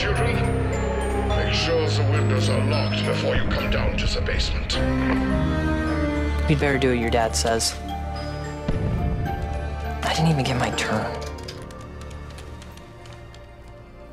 children. Make sure the windows are locked before you come down to the basement. You'd better do what your dad says. I didn't even get my turn.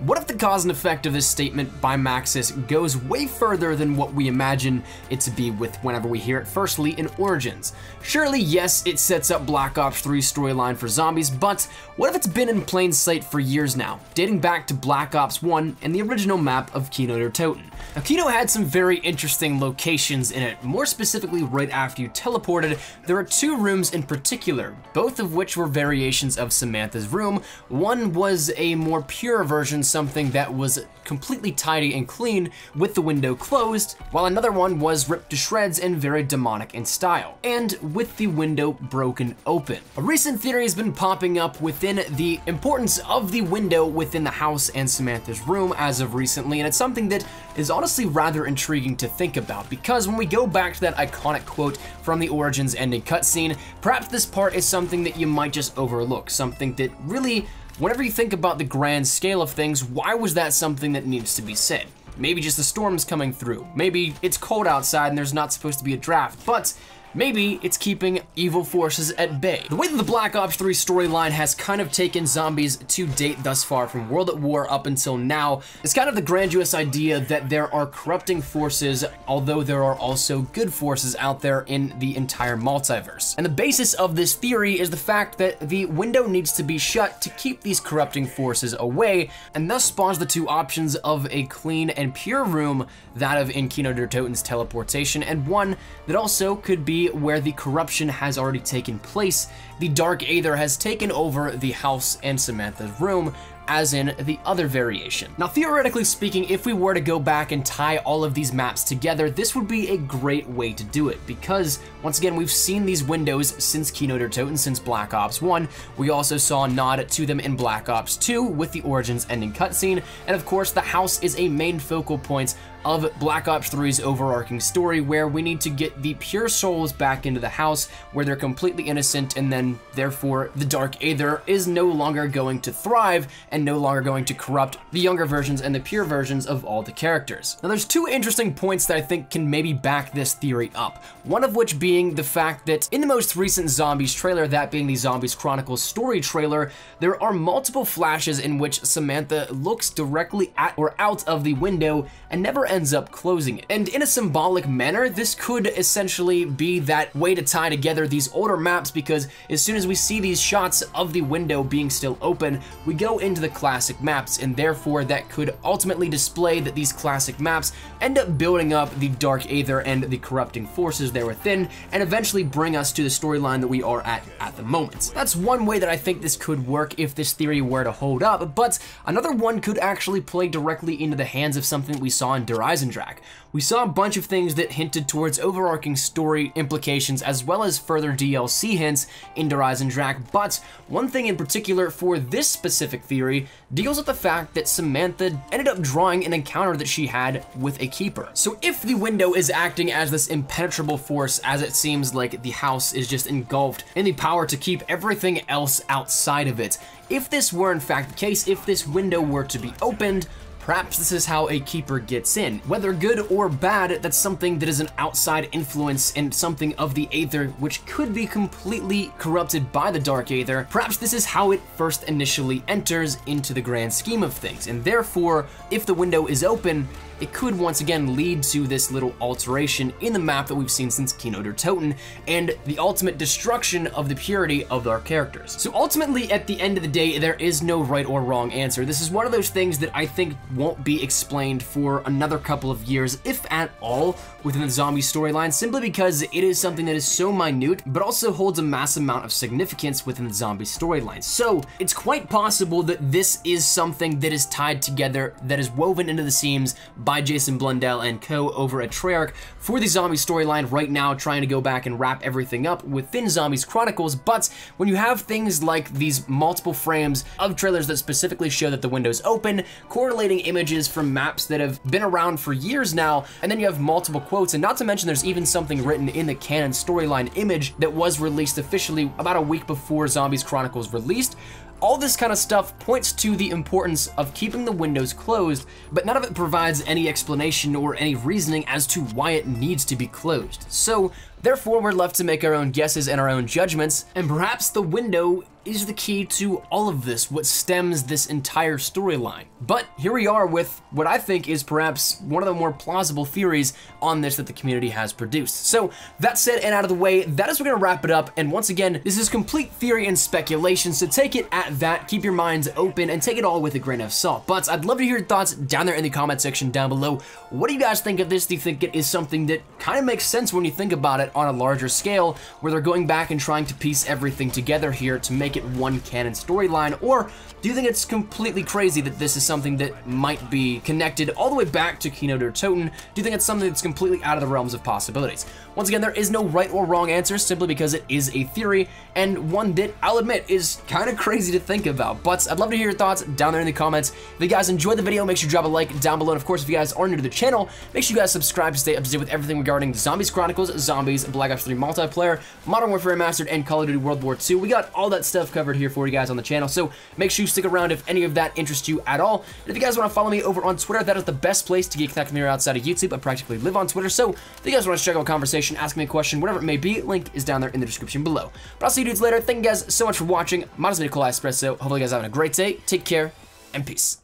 What if the cause and effect of this statement by Maxis goes way further than what we imagine it to be with whenever we hear it firstly in Origins? Surely, yes, it sets up Black Ops 3's storyline for zombies, but what if it's been in plain sight for years now, dating back to Black Ops 1 and the original map of Kino der Toten? Now, Kino had some very interesting locations in it. More specifically, right after you teleported, there are two rooms in particular, both of which were variations of Samantha's room. One was a more pure version, something that was completely tidy and clean with the window closed, while another one was ripped to shreds and very demonic in style, and with the window broken open. A recent theory has been popping up within the importance of the window within the house and Samantha's room as of recently, and it's something that is honestly rather intriguing to think about, because when we go back to that iconic quote from the Origins ending cutscene, perhaps this part is something that you might just overlook, something that really, whenever you think about the grand scale of things, why was that something that needs to be said? Maybe just the storm's coming through. Maybe it's cold outside and there's not supposed to be a draft, but maybe it's keeping evil forces at bay. The way that the Black Ops 3 storyline has kind of taken zombies to date thus far, from World at War up until now, is kind of the grandiose idea that there are corrupting forces, although there are also good forces out there in the entire multiverse. And the basis of this theory is the fact that the window needs to be shut to keep these corrupting forces away, and thus spawns the two options of a clean and pure room, that of in Kino der Toten's teleportation, and one that also could be where the corruption has already taken place. The Dark Aether has taken over the house and Samantha's room, as in the other variation. Now, theoretically speaking, if we were to go back and tie all of these maps together, this would be a great way to do it, because once again, we've seen these windows since Kino der Toten, since Black Ops 1. We also saw a nod to them in Black Ops 2 with the Origins ending cutscene, and of course, the house is a main focal point of Black Ops 3's overarching story, where we need to get the pure souls back into the house where they're completely innocent, and then therefore the Dark Aether is no longer going to thrive and no longer going to corrupt the younger versions and the pure versions of all the characters. Now, there's two interesting points that I think can maybe back this theory up. One of which being the fact that in the most recent Zombies trailer, that being the Zombies Chronicles story trailer, there are multiple flashes in which Samantha looks directly at or out of the window and never ends up closing it. And in a symbolic manner, this could essentially be that way to tie together these older maps, because as soon as we see these shots of the window being still open, we go into the classic maps, and therefore that could ultimately display that these classic maps end up building up the Dark Aether and the corrupting forces there within, and eventually bring us to the storyline that we are at the moment. That's one way that I think this could work if this theory were to hold up, but another one could actually play directly into the hands of something we saw in Der Eisendrache. We saw a bunch of things that hinted towards overarching story implications as well as further DLC hints in Der Eisendrache, but one thing in particular for this specific theory deals with the fact that Samantha ended up drawing an encounter that she had with a keeper. So if the window is acting as this impenetrable force, as it seems like the house is just engulfed in the power to keep everything else outside of it, if this were in fact the case, if this window were to be opened, perhaps this is how a keeper gets in. Whether good or bad, that's something that is an outside influence and something of the Aether which could be completely corrupted by the Dark Aether. Perhaps this is how it first initially enters into the grand scheme of things, and therefore, if the window is open, it could once again lead to this little alteration in the map that we've seen since Kino der Toten, and the ultimate destruction of the purity of our characters. So ultimately, at the end of the day, there is no right or wrong answer. This is one of those things that I think won't be explained for another couple of years, if at all, within the zombie storyline, simply because it is something that is so minute, but also holds a massive amount of significance within the zombie storyline. So it's quite possible that this is something that is tied together, that is woven into the seams by Jason Blundell and co over at Treyarch for the zombie storyline right now, trying to go back and wrap everything up within Zombies Chronicles. But when you have things like these multiple frames of trailers that specifically show that the window's open, correlating images from maps that have been around for years now, and then you have multiple quotes, and not to mention there's even something written in the canon storyline image that was released officially about a week before Zombies Chronicles released, all this kind of stuff points to the importance of keeping the windows closed, but none of it provides any explanation or any reasoning as to why it needs to be closed. So therefore, we're left to make our own guesses and our own judgments, and perhaps the window is the key to all of this, what stems this entire storyline. But here we are with what I think is perhaps one of the more plausible theories on this that the community has produced. So that said and out of the way, that is where we're gonna wrap it up. And once again, this is complete theory and speculation, so take it at that, keep your minds open, and take it all with a grain of salt. But I'd love to hear your thoughts down there in the comment section down below. What do you guys think of this? Do you think it is something that kind of makes sense when you think about it on a larger scale, where they're going back and trying to piece everything together here to make it one canon storyline? Or do you think it's completely crazy that this is something that might be connected all the way back to Kino der Toten? Do you think it's something that's completely out of the realms of possibilities? Once again, there is no right or wrong answer, simply because it is a theory, and one that I'll admit is kind of crazy to think about. But I'd love to hear your thoughts down there in the comments. If you guys enjoyed the video, make sure you drop a like down below. And of course, if you guys are new to the channel, make sure you guys subscribe to stay up to date with everything regarding Zombies Chronicles, Zombies, Black Ops 3 multiplayer, Modern Warfare Remastered, and Call of Duty World War II. We got all that stuff covered here for you guys on the channel, so make sure you stick around if any of that interests you at all. And if you guys want to follow me over on Twitter, that is the best place to get connected with me outside of YouTube. I practically live on Twitter, so if you guys want to check out a conversation, ask me a question, whatever it may be, link is down there in the description below. But I'll see you dudes later. Thank you guys so much for watching. My name is Nikolai Espresso. Hopefully you guys are having a great day. Take care, and peace.